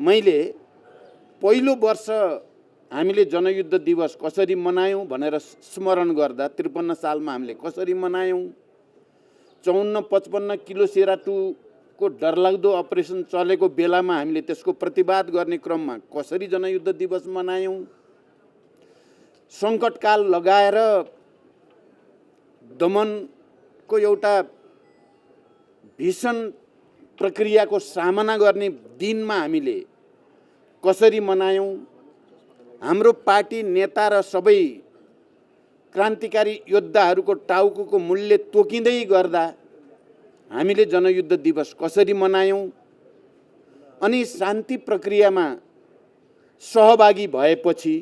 मैले पहिलो वर्ष हामीले जनयुद्ध दिवस कसरी मनायौँ भनेर स्मरण गर्दा 53 सालमा हामीले कसरी मनायौँ, 54-55 किलो सेराटुको डरलाग्दो अपरेसन चलेको बेलामा हामीले त्यसको प्रतिवाद गर्ने क्रममा कसरी जनयुद्ध दिवस मनायौँ, सङ्कटकाल लगाएर दमनको एउटा भीषण प्रक्रियाको सामना गर्ने दिनमा हामीले कसरी मनायौँ, हाम्रो पार्टी नेता र सबै क्रान्तिकारी योद्धाहरूको टाउको मूल्य तोकिँदै गर्दा हामीले जनयुद्ध दिवस कसरी मनायौँ, अनि शान्ति प्रक्रियामा सहभागी भएपछि,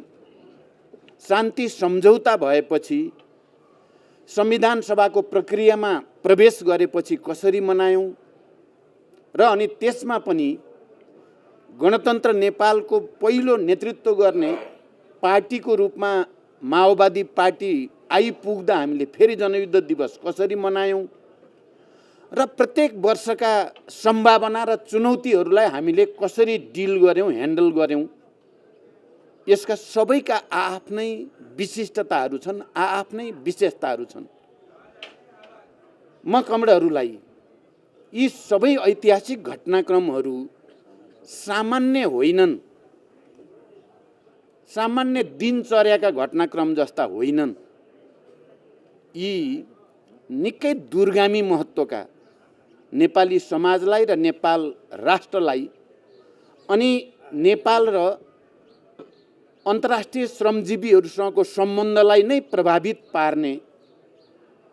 शान्ति सम्झौता भएपछि, संविधान सभाको प्रक्रियामा प्रवेश गरेपछि कसरी मनायौँ र अनि त्यसमा पनि गणतन्त्र नेपालको पहिलो नेतृत्व गर्ने पार्टीको रूपमा माओवादी पार्टी आइपुग्दा हामीले फेरि जनयुद्ध दिवस कसरी मनायौँ र प्रत्येक वर्षका सम्भावना र चुनौतीहरूलाई हामीले कसरी डिल गर्यौँ, ह्यान्डल गर्यौँ, यसका सबैका आफ्नै विशिष्टताहरू छन्, आफ्नै विशेषताहरू छन्। म कमरेडहरूलाई यी सबै ऐतिहासिक घटनाक्रमहरू सामान्य होइनन्, सामान्य दिनचर्याका घटनाक्रम जस्ता होइनन्, यी निकै दूरगामी महत्त्वका नेपाली समाजलाई र नेपाल राष्ट्रलाई अनि नेपाल र अन्तर्राष्ट्रिय श्रमजीवीहरूसँगको सम्बन्धलाई नै प्रभावित पार्ने,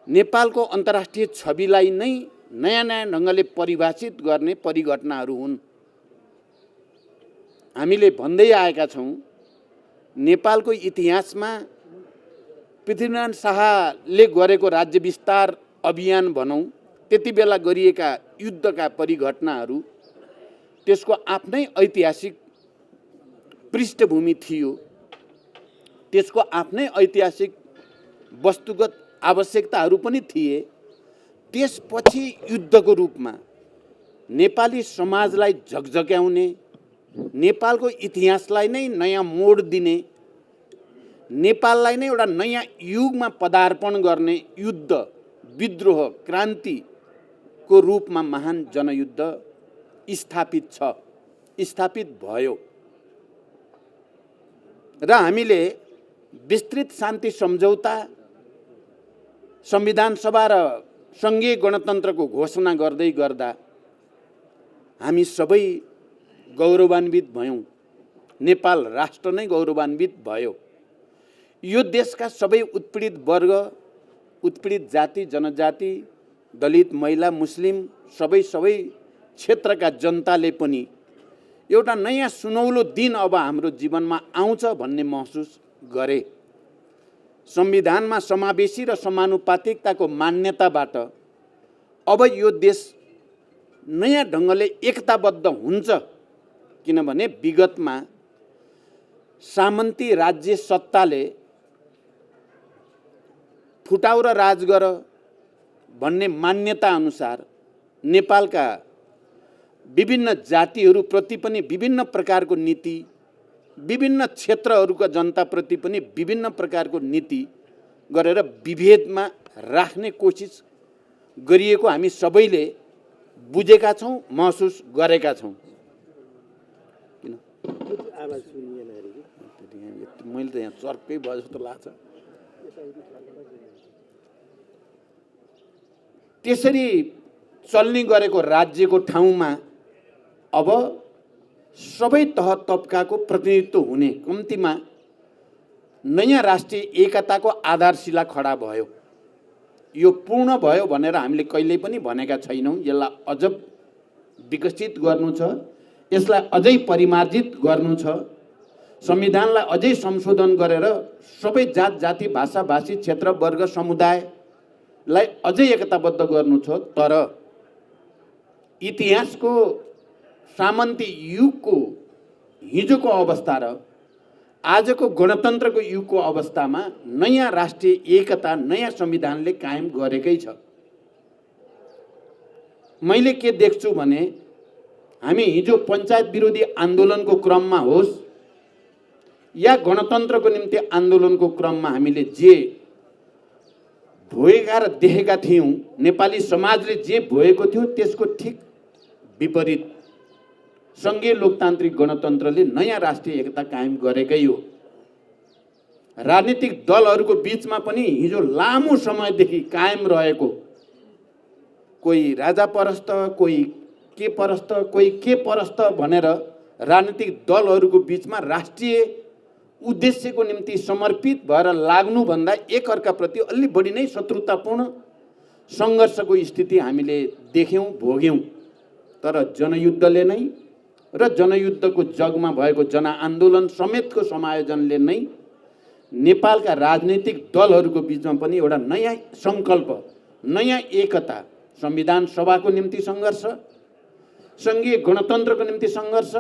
नेपालको अन्तर्राष्ट्रिय छविलाई नै नयाँ नयाँ ढङ्गले परिभाषित गर्ने परिघटनाहरू हुन्। हामीले भन्दै आएका छौँ, नेपालको इतिहासमा पृथ्वीनारायण शाहले गरेको राज्य विस्तार अभियान भनौँ, त्यति बेला गरिएका युद्धका परिघटनाहरू त्यसको आफ्नै ऐतिहासिक पृष्ठभूमि थियो, त्यसको आफ्नै ऐतिहासिक वस्तुगत आवश्यकताहरू पनि थिए। त्यसपछि युद्धको रूपमा नेपाली समाजलाई झकझक्याउने, नेपालको इतिहासलाई नै नयाँ मोड दिने, नेपाललाई नै एउटा नयाँ युगमा पदार्पण गर्ने युद्ध, विद्रोह, क्रान्तिको रूपमा महान जनयुद्ध स्थापित छ, स्थापित भयो र हामीले विस्तृत शान्ति सम्झौता, संविधान सभा र सङ्घीय गणतन्त्रको घोषणा गर्दै गर्दा हामी सबै गौरवान्वित भयौँ, नेपाल राष्ट्र नै गौरवान्वित भयो। यो देशका सबै उत्पीडित वर्ग, उत्पीडित जाति जनजाति, दलित, महिला, मुस्लिम, सबै क्षेत्रका जनताले पनि एउटा नयाँ सुनौलो दिन अब हाम्रो जीवनमा आउँछ भन्ने महसुस गरे। संविधानमा समावेशी र समानुपातिकताको मान्यताबाट अब यो देश नयाँ ढङ्गले एकताबद्ध हुन्छ, किनभने विगतमा सामन्ती राज्य सत्ताले फुटाउ र राज गर भन्ने मान्यता अनुसार नेपालका विभिन्न जातिहरूप्रति पनि विभिन्न प्रकारको नीति, विभिन्न क्षेत्रहरूका जनताप्रति पनि विभिन्न प्रकारको नीति गरेर विभेदमा राख्ने कोसिस गरिएको हामी सबैले बुझेका छौँ, महसुस गरेका छौँ। किन आवाज सुनिएन अरे? मैले त यहाँ चर्कै भयो जस्तो लाग्छ। त्यसरी चल्ने गरेको राज्यको ठाउँमा अब सबै तह तबकाको प्रतिनिधित्व हुने, कम्तीमा नयाँ राष्ट्रिय एकताको आधारशिला खडा भयो। यो पूर्ण भयो भनेर हामीले कहिल्यै पनि भनेका छैनौँ। यसलाई अझ विकसित गर्नु छ, यसलाई अझै परिमार्जित गर्नु छ, संविधानलाई अझै संशोधन गरेर सबै जात जाति भाषा भाषी क्षेत्र वर्ग समुदायलाई अझै एकताबद्ध गर्नु छ। तर इतिहासको सामन्ती युगको हिजोको अवस्था र आजको गणतन्त्रको युगको अवस्थामा नयाँ राष्ट्रिय एकता नयाँ संविधानले कायम गरेकै छ। मैले के देख्छु भने हामी हिजो पञ्चायत विरोधी आन्दोलनको क्रममा होस् या गणतन्त्रको निम्ति आन्दोलनको क्रममा हामीले जे भोगेका र देखेका थियौँ, नेपाली समाजले जे भोगेको थियो त्यसको ठिक विपरीत सङ्घीय लोकतान्त्रिक गणतन्त्रले नयाँ राष्ट्रिय एकता कायम गरेकै हो। राजनीतिक दलहरूको बीचमा पनि हिजो लामो समयदेखि कायम रहेको कोही राजा परस्त, कोही के परस्त, कोही के परस्त भनेर राजनीतिक दलहरूको बीचमा राष्ट्रिय उद्देश्यको निम्ति समर्पित भएर लाग्नुभन्दा एकअर्काप्रति अलि बढी नै शत्रुतापूर्ण सङ्घर्षको स्थिति हामीले देख्यौँ, भोग्यौँ। तर जनयुद्धले नै र जनयुद्धको जगमा भएको जनआन्दोलन समेतको समायोजनले नै नेपालका राजनीतिक दलहरूको बीचमा पनि एउटा नयाँ सङ्कल्प, नयाँ एकता, संविधान सभाको निम्ति सङ्घर्ष, सङ्घीय गणतन्त्रको निम्ति सङ्घर्ष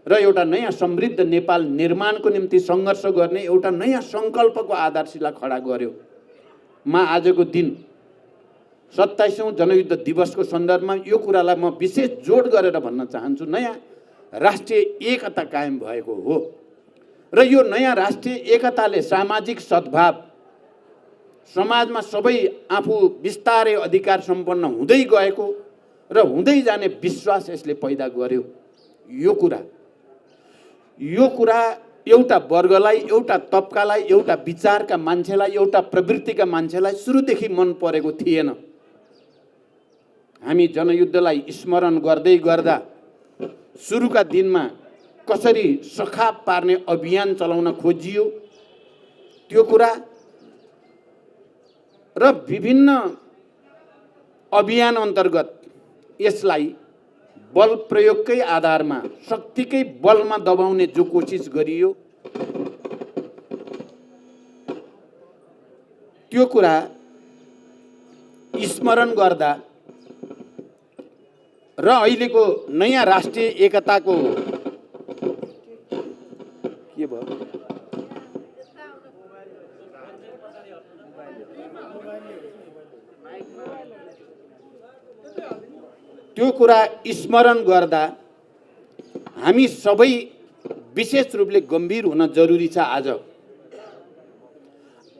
र एउटा नयाँ समृद्ध नेपाल निर्माणको निम्ति सङ्घर्ष गर्ने एउटा नयाँ सङ्कल्पको आधारशिला खडा गर्यो। म आजको दिन 27औं जनयुद्ध दिवसको सन्दर्भमा यो कुरालाई म विशेष जोड गरेर भन्न चाहन्छु, नयाँ राष्ट्रिय एकता कायम भएको हो र यो नयाँ राष्ट्रिय एकताले सामाजिक सद्भाव, समाजमा सबै आफू बिस्तारै अधिकार सम्पन्न हुँदै गएको र हुँदै जाने विश्वास यसले पैदा गर्यो। यो कुरा एउटा वर्गलाई, एउटा तबकालाई, एउटा विचारका मान्छेलाई, एउटा प्रवृत्तिका मान्छेलाई सुरुदेखि मन परेको थिएन। हामी जनयुद्धलाई स्मरण गर्दै गर्दा सुरुका दिनमा कसरी सखाप पार्ने अभियान चलाउन खोजियो त्यो कुरा र विभिन्न अभियान अन्तर्गत यसलाई बल प्रयोगकै आधारमा, शक्तिकै बलमा दबाउने जो कोसिस गरियो त्यो कुरा स्मरण गर्दा र अहिलेको नयाँ राष्ट्रिय एकताको के भयो, त्यो कुरा स्मरण गर्दा हामी सबै विशेष रूपले गम्भीर हुन जरुरी छ।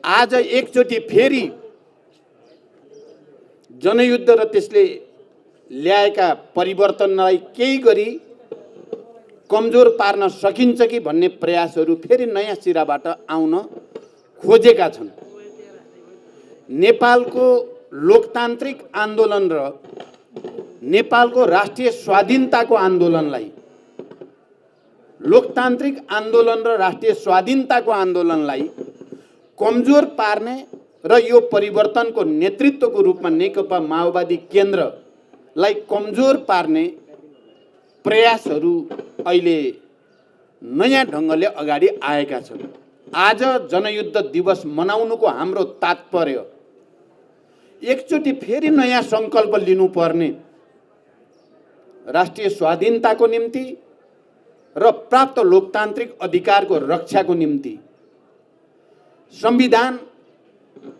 आज एकचोटि फेरि जनयुद्ध र त्यसले ल्याएका परिवर्तनलाई केही गरी कमजोर पार्न सकिन्छ कि भन्ने प्रयासहरू फेरि नयाँ सिराबाट आउन खोजेका छन्। नेपालको लोकतान्त्रिक आन्दोलन र नेपालको राष्ट्रिय स्वाधीनताको आन्दोलनलाई, लोकतान्त्रिक आन्दोलन र राष्ट्रिय स्वाधीनताको आन्दोलनलाई कमजोर पार्ने र यो परिवर्तनको नेतृत्वको रूपमा नेकपा माओवादी केन्द्रलाई कमजोर पार्ने प्रयासहरू अहिले नयाँ ढङ्गले अगाडि आएका छन्। आज जनयुद्ध दिवस मनाउनुको हाम्रो तात्पर्य एकचोटि फेरि नयाँ सङ्कल्प लिनुपर्ने, राष्ट्रिय स्वाधीनताको निम्ति र प्राप्त लोकतान्त्रिक अधिकारको रक्षाको निम्ति संविधान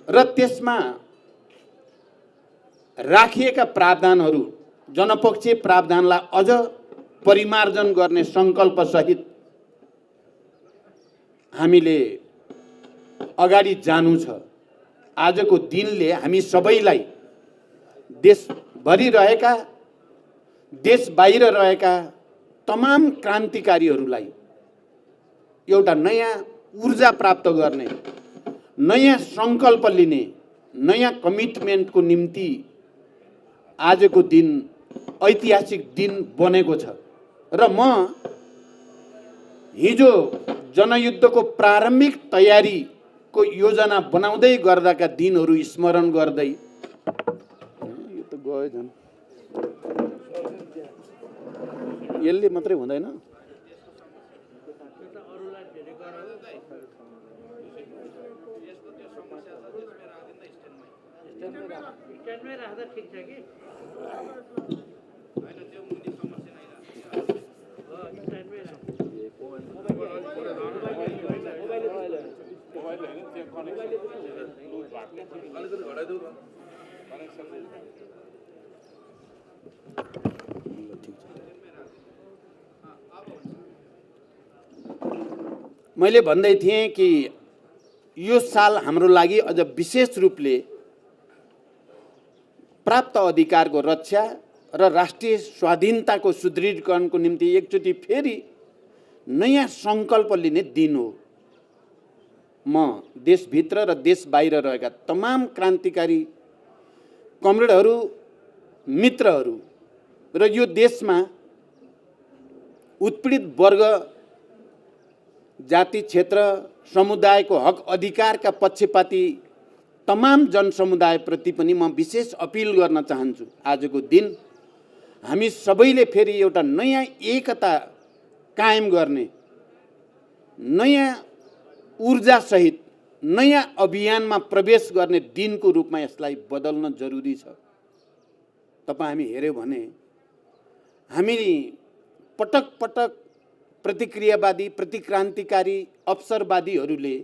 र त्यसमा राखिएका प्रावधानहरू, जनपक्षीय प्रावधानलाई अझ परिमार्जन गर्ने सङ्कल्प सहित हामीले अगाडि जानु छ। आजको दिनले हामी सबैलाई, देशभरि रहेका, देश बाहिर रहेका तमाम क्रान्तिकारीहरूलाई एउटा नयाँ ऊर्जा प्राप्त गर्ने, नयाँ सङ्कल्प लिने, नयाँ कमिटमेन्टको निम्ति आजको दिन ऐतिहासिक दिन बनेको छ। र म हिजो जनयुद्धको प्रारम्भिक तयारीको योजना बनाउँदै गर्दाका दिनहरू स्मरण गर्दै, यो त गयो झन्, यसले मात्रै हुँदैन, मैले भन्दै थिएँ कि यो साल हाम्रो लागि अझ विशेष रूपले प्राप्त अधिकारको रक्षा र राष्ट्रिय स्वाधीनताको सुदृढीकरणको निम्ति एकचोटि फेरि नयाँ सङ्कल्प लिने दिन हो। म देशभित्र र देश बाहिर रहेका तमाम क्रान्तिकारी कमरेडहरू, मित्रहरू र यो देशमा उत्पीडित वर्ग, जाति, क्षेत्र, समुदायको हक अधिकारका पक्षपाती तमाम जनसमुदायप्रति पनि म विशेष अपिल गर्न चाहन्छु। आजको दिन हामी सबैले फेरि एउटा नयाँ एकता कायम गर्ने, नयाँ ऊर्जासहित नयाँ अभियानमा प्रवेश गर्ने दिनको रूपमा यसलाई बदल्न जरुरी छ। तपाईँ हामी हेऱ्यौँ भने हामी पटक पटक प्रतिक्रियावादी, प्रतिक्रान्तिकारी, अवसरवादीहरूले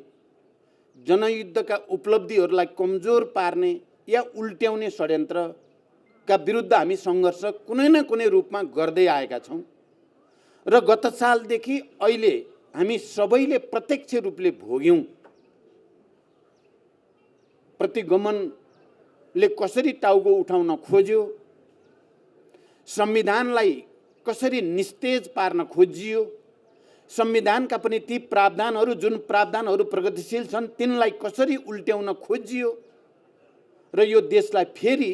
जनयुद्धका उपलब्धिहरूलाई कमजोर पार्ने या उल्ट्याउने षड्यन्त्रका विरुद्ध हामी सङ्घर्ष कुनै न कुनै रूपमा गर्दै आएका छौँ र गत सालदेखि अहिले हामी सबैले प्रत्यक्ष रूपले भोग्यौँ। प्रतिगमनले कसरी टाउको उठाउन खोज्यो, संविधानलाई कसरी निस्तेज पार्न खोजियो, संविधानका पनि ती प्रावधानहरू जुन प्रावधानहरू प्रगतिशील छन् तिनलाई कसरी उल्ट्याउन खोजियो र यो देशलाई फेरि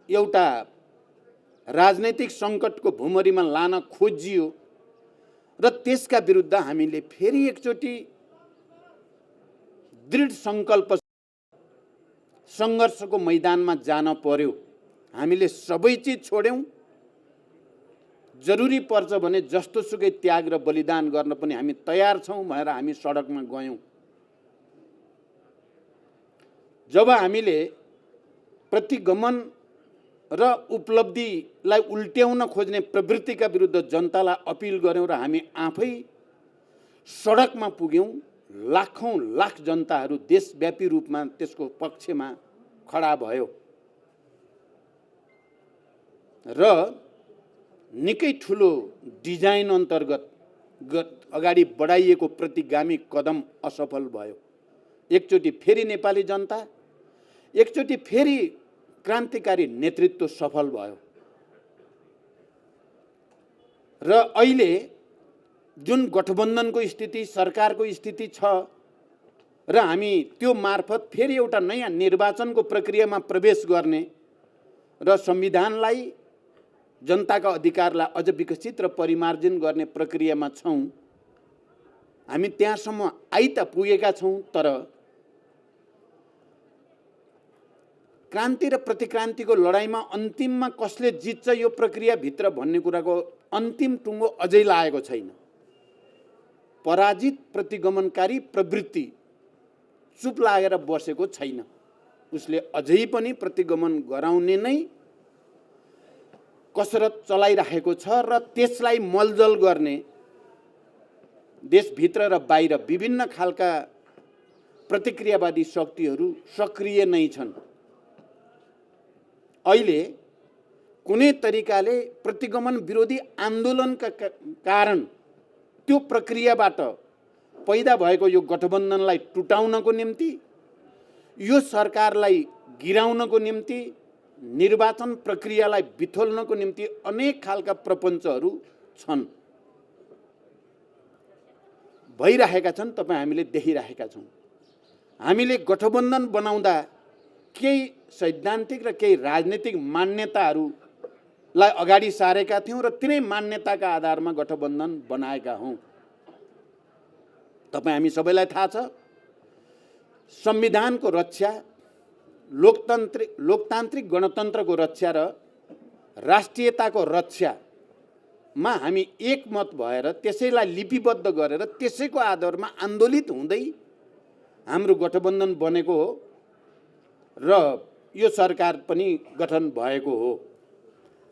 एउटा राजनैतिक सङ्कटको भुमरीमा लान खोजियो र त्यसका विरुद्ध हामीले फेरि एकचोटि दृढ सङ्कल्प सङ्घर्षको मैदानमा जान पर्यो। हामीले सबै चिज छोड्यौँ, जरुरी पर्छ भने जस्तोसुकै त्याग र बलिदान गर्न पनि हामी तयार छौँ भनेर हामी सडकमा गयौँ। जब हामीले प्रतिगमन र उपलब्धिलाई उल्ट्याउन खोज्ने प्रवृत्तिका विरुद्ध जनतालाई अपिल गऱ्यौँ र हामी आफै सडकमा पुग्यौँ, लाखौँ लाख जनताहरू देशव्यापी रूपमा त्यसको पक्षमा खडा भयो र निकै ठुलो डिजाइन अन्तर्गत अगाडि बढाइएको प्रतिगामी कदम असफल भयो। एकचोटि फेरि नेपाली जनता, एकचोटि फेरि क्रान्तिकारी नेतृत्व सफल भयो र अहिले जुन गठबन्धनको स्थिति, सरकारको स्थिति छ र हामी त्यो मार्फत फेरि एउटा नयाँ निर्वाचनको प्रक्रियामा प्रवेश गर्ने र संविधानलाई, जनताका अधिकारलाई अझ विकसित र परिमार्जन गर्ने प्रक्रियामा छौँ। हामी त्यहाँसम्म आइ त पुगेका छौँ, तर क्रान्ति र प्रतिक्रान्तिको लडाइँमा अन्तिममा कसले जित्छ यो प्रक्रियाभित्र भन्ने कुराको अन्तिम टुङ्गो अझै लागेको छैन। पराजित प्रतिगमनकारी प्रवृत्ति चुप लागेर बसेको छैन, उसले अझै पनि प्रतिगमन गराउने नै कसरत चलाइरहेको छ र त्यसलाई मलजल गर्ने देशभित्र र बाहिर विभिन्न खालका प्रतिक्रियावादी शक्तिहरू सक्रिय नै छन्। अहिले कुनै तरिकाले प्रतिगमन विरोधी आन्दोलनका कारण त्यो प्रक्रियाबाट पैदा भएको यो गठबन्धनलाई टुटाउनको निम्ति, यो सरकारलाई गिराउनको निम्ति, निर्वाचन प्रक्रियालाई बिथोल्नको निम्ति अनेक खालका प्रपञ्चहरू छन्, भइरहेका छन्। तपाईँ हामीले देखिरहेका छौँ। हामीले गठबन्धन बनाउँदा केही सैद्धान्तिक र केही राजनीतिक मान्यताहरूलाई अगाडि सारेका थियौँ र तिनै मान्यताका आधारमा गठबन्धन बनाएका हौँ। तपाईँ हामी सबैलाई थाहा छ, संविधानको रक्षा, लोकतान्त्रिक गणतन्त्रको रक्षा र राष्ट्रियताको रक्षामा हामी एकमत भएर त्यसैलाई लिपिबद्ध गरेर त्यसैको आधारमा आन्दोलित हुँदै हाम्रो गठबन्धन बनेको हो र यो सरकार पनि गठन भएको हो।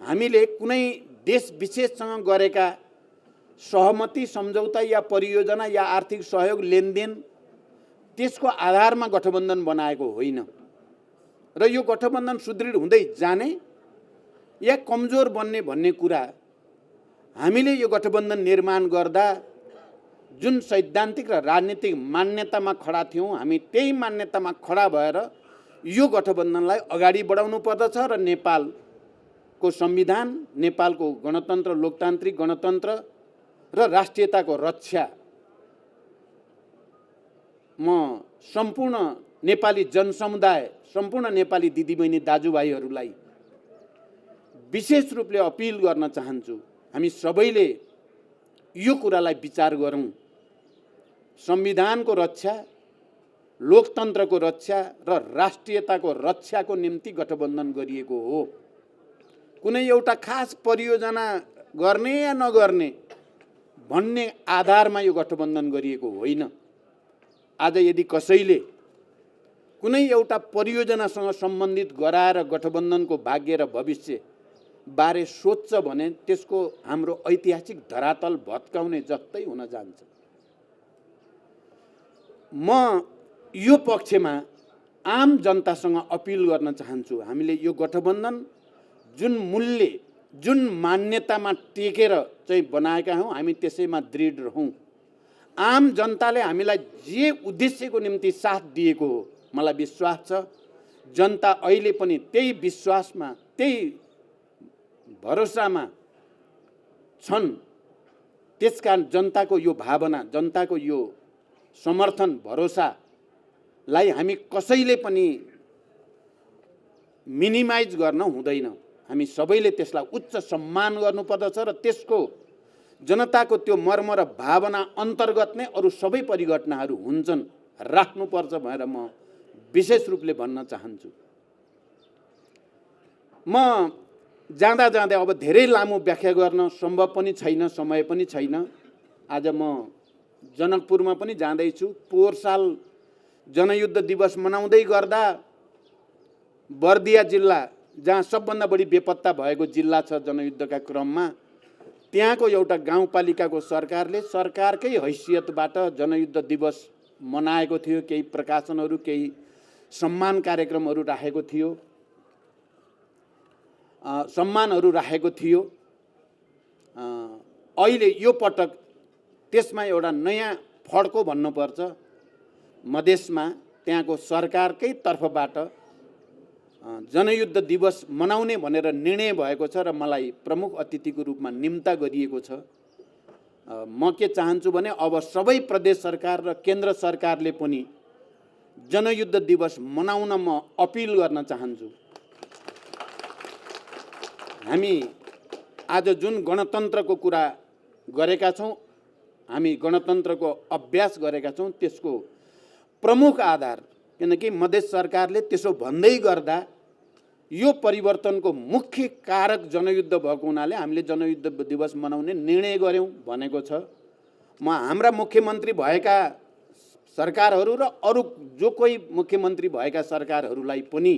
हामीले कुनै देश विशेषसँग गरेका सहमति, सम्झौता या परियोजना या आर्थिक सहयोग, लेनदेन त्यसको आधारमा गठबन्धन बनाएको होइन र यो गठबन्धन सुदृढ हुँदै जाने या कमजोर बन्ने भन्ने कुरा हामीले यो गठबन्धन निर्माण गर्दा जुन सैद्धान्तिक र राजनीतिक मान्यतामा खडा थियौँ, हामी त्यही मान्यतामा खडा भएर यो गठबन्धनलाई अगाडि बढाउनु पर्दछ र नेपालको संविधान, नेपालको गणतन्त्र, लोकतान्त्रिक गणतन्त्र र राष्ट्रियताको रक्षा म सम्पूर्ण नेपाली जनसमुदाय, सम्पूर्ण नेपाली दिदीबहिनी दाजुभाइहरूलाई विशेष रूपले अपिल गर्न चाहन्छु। हामी सबैले यो कुरालाई विचार गरौँ। संविधानको रक्षा, लोकतन्त्रको रक्षा र राष्ट्रियताको रक्षाको निम्ति गठबन्धन गरिएको हो। कुनै एउटा खास परियोजना गर्ने या नगर्ने भन्ने आधारमा यो गठबन्धन गरिएको होइन। आज यदि कसैले कुनै एउटा परियोजनासँग सम्बन्धित गराएर गठबन्धनको भाग्य र भविष्य बारे सोच्छ भने त्यसको हाम्रो ऐतिहासिक धरातल भत्काउने जस्तै हुन जान्छ। म यो पक्षमा आम जनतासँग अपिल गर्न चाहन्छु। हामीले यो गठबन्धन जुन मूल्य, जुन मान्यतामा टेकेर चाहिँ बनाएका हौँ, हामी त्यसैमा दृढ रहौँ। आम जनताले हामीलाई जे उद्देश्यको निम्ति साथ दिएको हो, मलाई विश्वास छ जनता अहिले पनि त्यही विश्वासमा, त्यही भरोसामा छन्। त्यसकारण जनताको यो भावना, जनताको यो समर्थन, भरोसालाई हामी कसैले पनि मिनिमाइज गर्न हुँदैन। हामी सबैले त्यसलाई उच्च सम्मान गर्नुपर्दछ र त्यसको जनताको त्यो मर्म र भावना अन्तर्गत नै अरू सबै परिघटनाहरू हुन्छन्, राख्नुपर्छ भनेर म विशेष रूपले भन्न चाहन्छु। म जाँदा जाँदै अब धेरै लामो व्याख्या गर्न सम्भव पनि छैन, समय पनि छैन। आज म जनकपुरमा पनि जाँदैछु। पोहोर साल जनयुद्ध दिवस मनाउँदै गर्दा बर्दिया जिल्ला, जहाँ सबभन्दा बढी बेपत्ता भएको जिल्ला छ जनयुद्धका क्रममा, त्यहाँको एउटा गाउँपालिकाको सरकारले सरकारकै हैसियतबाट जनयुद्ध दिवस मनाएको थियो। केही प्रकाशनहरू, केही सम्मान कार्यक्रमहरू राखेको थियो, सम्मानहरू राखेको थियो। अहिले यो पटक त्यसमा एउटा नयाँ फड्को भन्नुपर्छ। मधेसमा त्यहाँको सरकारकै तर्फबाट जनयुद्ध दिवस मनाउने भनेर निर्णय भएको छ र मलाई प्रमुख अतिथिको रूपमा निम्ता गरिएको छ। म के चाहन्छु भने अब सबै प्रदेश सरकार र केन्द्र सरकारले पनि जनयुद्ध दिवस मनाउन म अपिल गर्न चाहन्छु। हामी आज जुन गणतन्त्रको कुरा गरेका छौँ, हामी गणतन्त्रको अभ्यास गरेका छौँ, त्यसको प्रमुख आधार, किनकि मधेस सरकारले त्यसो भन्दै गर्दा यो परिवर्तनको मुख्य कारक जनयुद्ध भएको हुनाले हामीले जनयुद्ध दिवस मनाउने निर्णय गर्यौँ भनेको छ। म हाम्रा मुख्यमन्त्री भएका सरकारहरू र अरू जो कोही मुख्यमन्त्री भएका सरकारहरूलाई पनि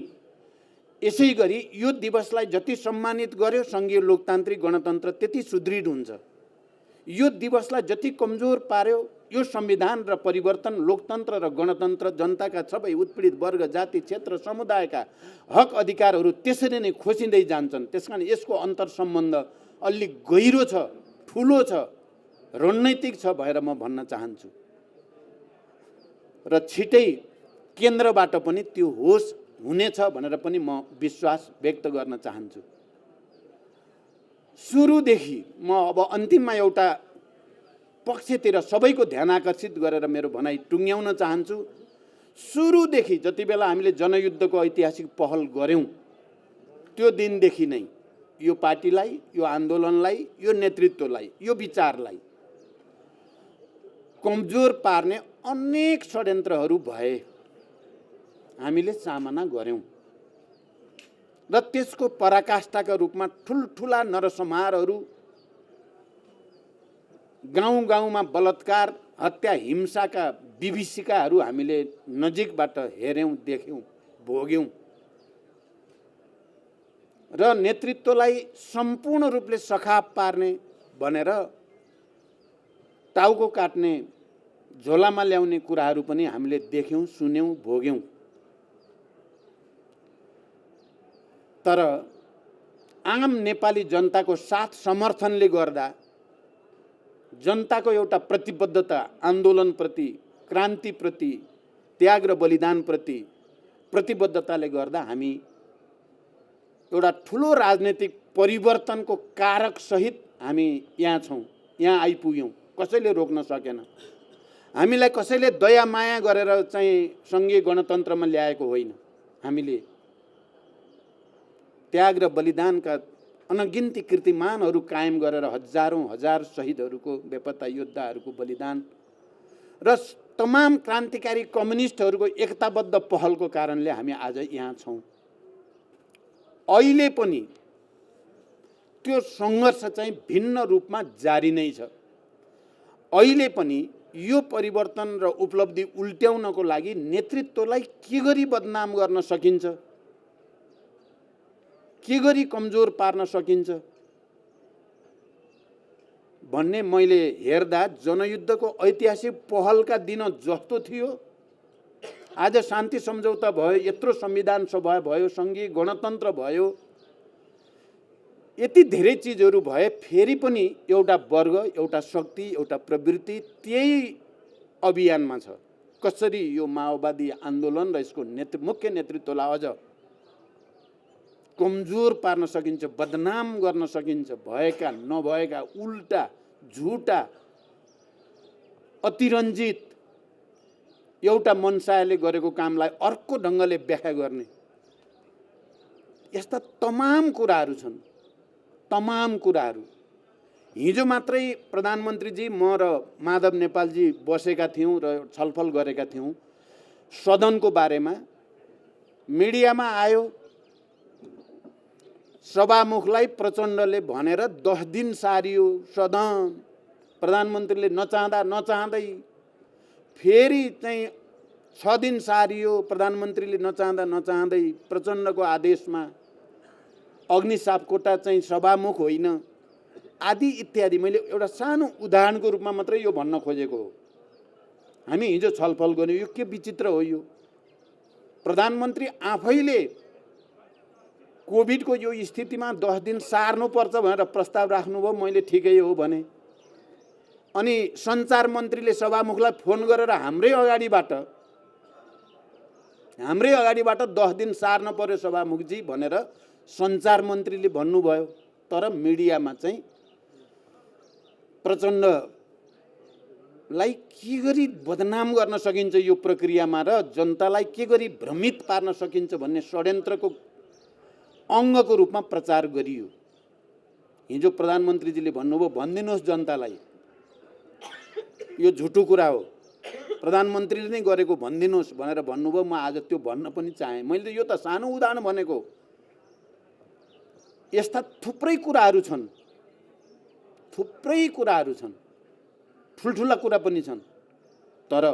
यसै गरी यो दिवसलाई जति सम्मानित गर्यो सङ्घीय लोकतान्त्रिक गणतन्त्र त्यति सुदृढ हुन्छ। यो दिवसलाई जति कमजोर पार्यो यो संविधान र परिवर्तन, लोकतन्त्र र गणतन्त्र, जनताका सबै उत्पीडित वर्ग, जाति, क्षेत्र, समुदायका हक अधिकारहरू त्यसरी नै खोसिँदै जान्छन्। त्यसकारण यसको अन्तर सम्बन्ध अलि गहिरो छ, ठुलो छ, रणनैतिक छ भनेर म भन्न चाहन्छु। र छिटै केन्द्रबाट पनि त्यो होस्, हुनेछ भनेर पनि म विश्वास व्यक्त गर्न चाहन्छु। सुरुदेखि म अब अन्तिममा एउटा पक्षतिर सबैको ध्यान आकर्षित गरेर मेरो भनाइ टुङ्ग्याउन चाहन्छु। सुरुदेखि जति बेला हामीले जनयुद्धको ऐतिहासिक पहल गर्यौँ त्यो दिनदेखि नै यो पार्टीलाई, यो आन्दोलनलाई, यो नेतृत्वलाई, यो विचारलाई कमजोर पार्ने अनेक षड्यन्त्रहरू भए, हामीले सामना गर्यौँ र त्यसको पराकाष्ठाका रूपमा ठुल्ठुला नरसंहारहरू, गाउँ गाउँमा बलात्कार, हत्या, हिंसाका विभीषिकाहरू हामीले नजिकबाट हेऱ्यौँ, देख्यौँ, भोग्यौँ र नेतृत्वलाई सम्पूर्ण रूपले सखाप पार्ने भनेर टाउको काट्ने, झोलामा ल्याउने कुराहरू पनि हामीले देख्यौँ, सुन्यौँ, भोग्यौँ। तर आम नेपाली जनताको साथ समर्थनले गर्दा जनताको एउटा प्रतिबद्धता आन्दोलनप्रति, क्रान्तिप्रति, त्याग र बलिदानप्रति प्रतिबद्धताले गर्दा हामी एउटा ठुलो राजनीतिक परिवर्तनको कारक सहित हामी यहाँ छौँ, यहाँ आइपुग्यौँ। कसैले रोक्न सकेन। हामीलाई कसैले दया माया गरेर चाहिँ सङ्घीय गणतन्त्रमा ल्याएको होइन। हामीले त्याग र बलिदानका अनगिन्ती कीर्तिमानहरू कायम गरेर हजारौँ हजार शहीदहरूको, बेपत्ता योद्धाहरूको बलिदान र तमाम क्रान्तिकारी कम्युनिस्टहरूको एकताबद्ध पहलको कारणले हामी आज यहाँ छौँ। अहिले पनि त्यो सङ्घर्ष चाहिँ भिन्न रूपमा जारी नै छ। अहिले पनि यो परिवर्तन र उपलब्धि उल्ट्याउनको लागि नेतृत्वलाई के गरी बदनाम गर्न सकिन्छ, के गरी कमजोर पार्न सकिन्छ भन्ने मैले हेर्दा जनयुद्धको ऐतिहासिक पहलका दिन जस्तो थियो। आज शान्ति सम्झौता भयो, यत्रो संविधान सभा भयो, सङ्घीय गणतन्त्र भयो, यति धेरै चिजहरू भए फेरि पनि एउटा वर्ग, एउटा शक्ति, एउटा प्रवृत्ति त्यही अभियानमा छ। कसरी यो माओवादी आन्दोलन र यसको मुख्य नेतृत्वलाई अझ कमजोर पार्न सकिन्छ, बदनाम गर्न सकिन्छ, भएका नभएका उल्टा झुटा अतिरञ्जित एउटा मनसायले गरेको कामलाई अर्को ढङ्गले व्याख्या गर्ने, यस्ता तमाम कुराहरू छन्। तमाम कुराहरू हिजो मात्रै प्रधानमन्त्रीजी म र माधव नेपालजी बसेका थियौँ र छलफल गरेका थियौँ सदनको बारेमा। मिडियामा आयो, सभामुखलाई प्रचण्डले भनेर 10 दिन सारियो सदन। प्रधानमन्त्रीले नचाहँदै फेरि चाहिँ 6 दिन सारियो। प्रधानमन्त्रीले नचाहँदै प्रचण्डको आदेशमा अग्नि सापकोटा चाहिँ सभामुख होइन आदि इत्यादि। मैले एउटा सानो उदाहरणको रूपमा मात्रै यो भन्न खोजेको हो। हामी हिजो छलफल गर्यौँ, यो के विचित्र हो। यो प्रधानमन्त्री आफैले कोभिडको यो स्थितिमा 10 दिन सार्नुपर्छ भनेर प्रस्ताव राख्नुभयो, मैले ठिकै हो भने। अनि सञ्चार मन्त्रीले सभामुखलाई फोन गरेर हाम्रै अगाडिबाट 10 दिन सार्न पर्यो सभामुखजी भनेर सञ्चार मन्त्रीले भन्नुभयो। तर मिडियामा चाहिँ प्रचण्डलाई के गरी बदनाम गर्न सकिन्छ यो प्रक्रियामा र जनतालाई के गरी भ्रमित पार्न सकिन्छ भन्ने षड्यन्त्रको अङ्गको रूपमा प्रचार गरियो। हिजो प्रधानमन्त्रीजीले भन्नुभयो, भनिदिनुहोस् जनतालाई यो झुटो कुरा हो, प्रधानमन्त्रीले नै गरेको भनिदिनुहोस् भनेर भन्नुभयो। म आज त्यो भन्न पनि चाहेँ। मैले यो त सानो उदाहरण भनेको। यस्ता थुप्रै कुराहरू छन्, ठुल्ठुला कुरा पनि छन्। तर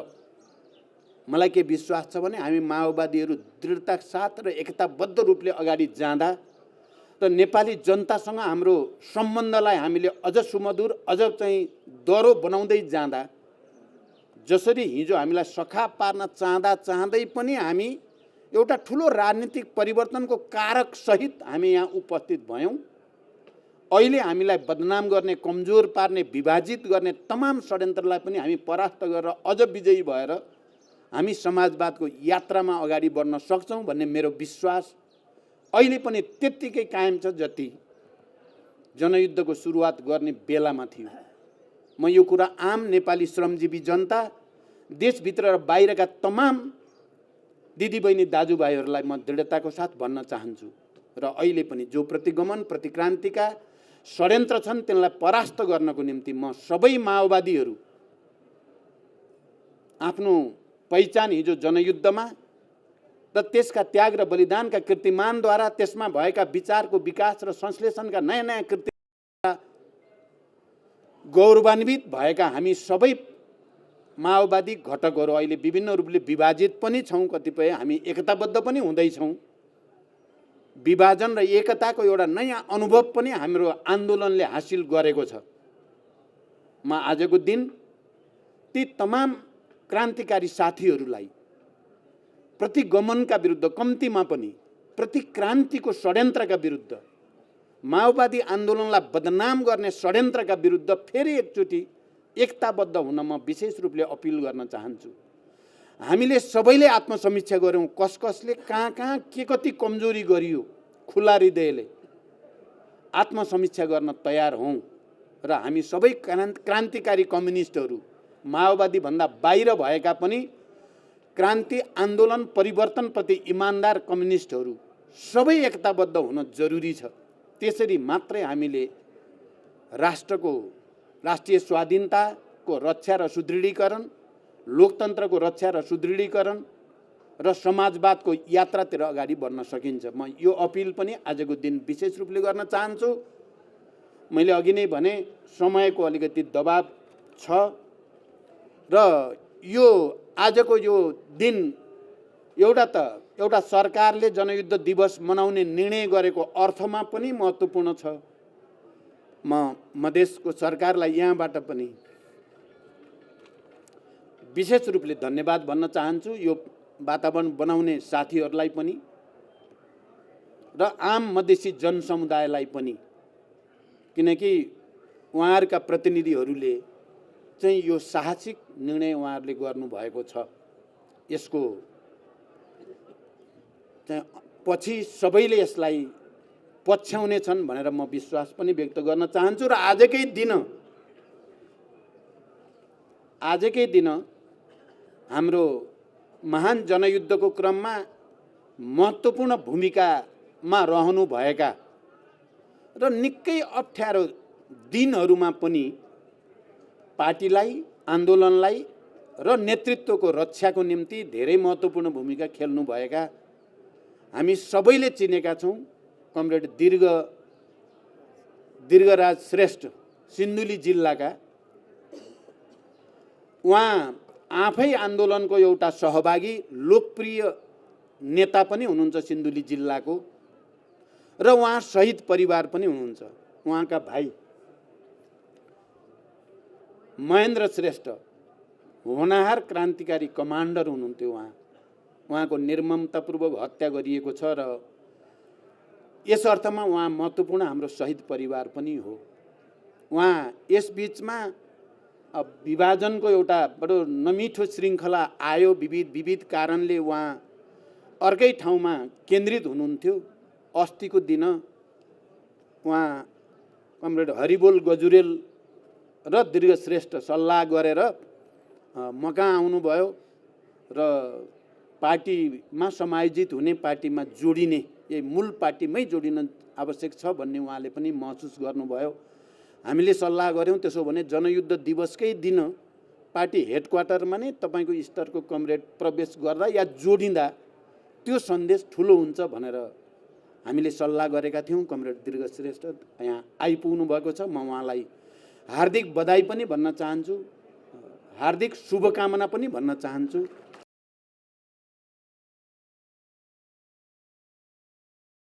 मलाई के विश्वास छ भने हामी माओवादीहरू दृढताका साथ र एकताबद्ध रूपले अगाडि जाँदा र नेपाली जनतासँग हाम्रो सम्बन्धलाई हामीले अझ सुमधुर, अझ चाहिँ दह्रो बनाउँदै जाँदा, जसरी हिजो हामीलाई सखा पार्न चाहँदै पनि हामी एउटा ठुलो राजनीतिक परिवर्तनको कारक सहित हामी यहाँ उपस्थित भयौँ। अहिले हामीलाई बदनाम गर्ने, कमजोर पार्ने, विभाजित गर्ने तमाम षड्यन्त्रलाई पनि हामी परास्त गरेर अझ विजयी भएर हामी समाजवादको यात्रामा अगाडि बढ्न सक्छौँ भन्ने मेरो विश्वास अहिले पनि त्यत्तिकै कायम छ जति जनयुद्धको सुरुवात गर्ने बेलामा थियो। म यो कुरा आम नेपाली श्रमजीवी जनता, देशभित्र र बाहिरका तमाम दिदीबहिनी दाजुभाइहरूलाई म दृढताको साथ भन्न चाहन्छु। र अहिले पनि जो प्रतिगमन, प्रतिक्रान्तिका षड्यन्त्र छन् तिनलाई परास्त गर्नको निम्ति म सबै माओवादीहरू आफ्नो पहिचान हिजो जनयुद्धमा र त्यसका त्याग र बलिदानका कीर्तिमानद्वारा, त्यसमा भएका विचारको विकास र संश्लेषणका नयाँ नयाँ कृति गौरवान्वित भएका हामी सबै माओवादी घटकहरू अहिले विभिन्न रूपले विभाजित पनि छौँ। कतिपय हामी एकताबद्ध पनि हुँदैछौँ। विभाजन र एकताको एउटा नयाँ अनुभव पनि हाम्रो आन्दोलनले हासिल गरेको छ। म आजको दिन ती तमाम क्रान्तिकारी साथीहरूलाई प्रतिगमनका विरुद्ध, कम्तीमा पनि प्रतिक्रान्तिको षड्यन्त्रका विरुद्ध, माओवादी आन्दोलनलाई बदनाम गर्ने षड्यन्त्रका विरुद्ध फेरि एकचोटि एकताबद्ध हुन म विशेष रूपले अपिल गर्न चाहन्छु। हामीले सबैले आत्मसमीक्षा गरौँ, कसले कहाँ कहाँ के कति कमजोरी गरियो, खुला हृदयले आत्मसमीक्षा गर्न तयार हौँ र हामी सबै क्रान्तिकारी कम्युनिस्टहरू, माओवादी भन्दा बाहिर भएका पनि क्रान्ति आन्दोलन परिवर्तनप्रति इमान्दार कम्युनिस्टहरू सबै एकताबद्ध हुन जरुरी छ। त्यसरी मात्रै हामीले राष्ट्रिय स्वाधीनताको रक्षा र सुदृढीकरण, लोकतन्त्रको रक्षा र सुदृढीकरण र समाजवादको यात्रातिर अगाडि बढ्न सकिन्छ। म यो अपिल पनि आजको दिन विशेष रूपले गर्न चाहन्छु। मैले अघि नै भने समयको अलिकति दबाब छ र यो आजको यो दिन एउटा सरकारले जनयुद्ध दिवस मनाउने निर्णय गरेको अर्थमा पनि महत्त्वपूर्ण छ। म मधेसको सरकारलाई यहाँबाट पनि विशेष रूपले धन्यवाद भन्न चाहन्छु, यो वातावरण बनाउने साथीहरूलाई पनि र आम मधेसी जनसमुदायलाई पनि, किनकि उहाँहरूका प्रतिनिधिहरूले चाहिँ यो साहसिक निर्णय उहाँहरूले गर्नुभएको छ। यसको चाहिँ पछि सबैले यसलाई पछ्याउने छन् भनेर म विश्वास पनि व्यक्त गर्न चाहन्छु। र आजकै दिन हाम्रो महान जनयुद्धको क्रममा महत्त्वपूर्ण भूमिकामा रहनुभएका र निकै अप्ठ्यारो दिनहरूमा पनि पार्टीलाई, आन्दोलनलाई र नेतृत्वको रक्षाको निम्ति धेरै महत्त्वपूर्ण भूमिका खेल्नुभएका हामी सबैले चिनेका छौँ। कमरेड दीर्घराज श्रेष्ठ सिन्धुली जिल्लाका, उहाँ आफै आन्दोलनको एउटा सहभागी लोकप्रिय नेता पनि हुनुहुन्छ सिन्धुली जिल्लाको, र उहाँ शहीद परिवार पनि हुनुहुन्छ। उहाँका भाइ महेन्द्र श्रेष्ठ होनाहार क्रान्तिकारी कमान्डर हुनुहुन्थ्यो। उहाँको निर्ममतापूर्वक हत्या गरिएको छ र यस अर्थमा उहाँ महत्त्वपूर्ण हाम्रो शहीद परिवार पनि हो। उहाँ यस बीचमा विभाजनको एउटा बडो नमिठो श्रृङ्खला आयो, विविध कारणले उहाँ अर्कै ठाउँमा केन्द्रित हुनुहुन्थ्यो। अस्तिको दिन उहाँ कमरेड हरिबोल गजुरेल र दीर्घश्रेष्ठ सल्लाह गरेर मकहाँ आउनुभयो र पार्टीमा समायोजित हुने, पार्टीमा जोडिने, यही मूल पार्टीमै जोडिन आवश्यक छ भन्ने उहाँले पनि महसुस गर्नुभयो। हामीले सल्लाह गऱ्यौँ, त्यसो भने जनयुद्ध दिवसकै दिन पार्टी हेडक्वार्टरमा नै तपाईँको स्तरको कमरेड प्रवेश गर्दा या जोडिँदा त्यो सन्देश ठुलो हुन्छ भनेर हामीले सल्लाह गरेका थियौँ। कमरेड दीर्घश्रेष्ठ यहाँ आइपुग्नु भएको छ। म उहाँलाई हार्दिक बधाई पनि भन्न चाहन्छु, हार्दिक शुभकामना पनि भन्न चाहन्छु।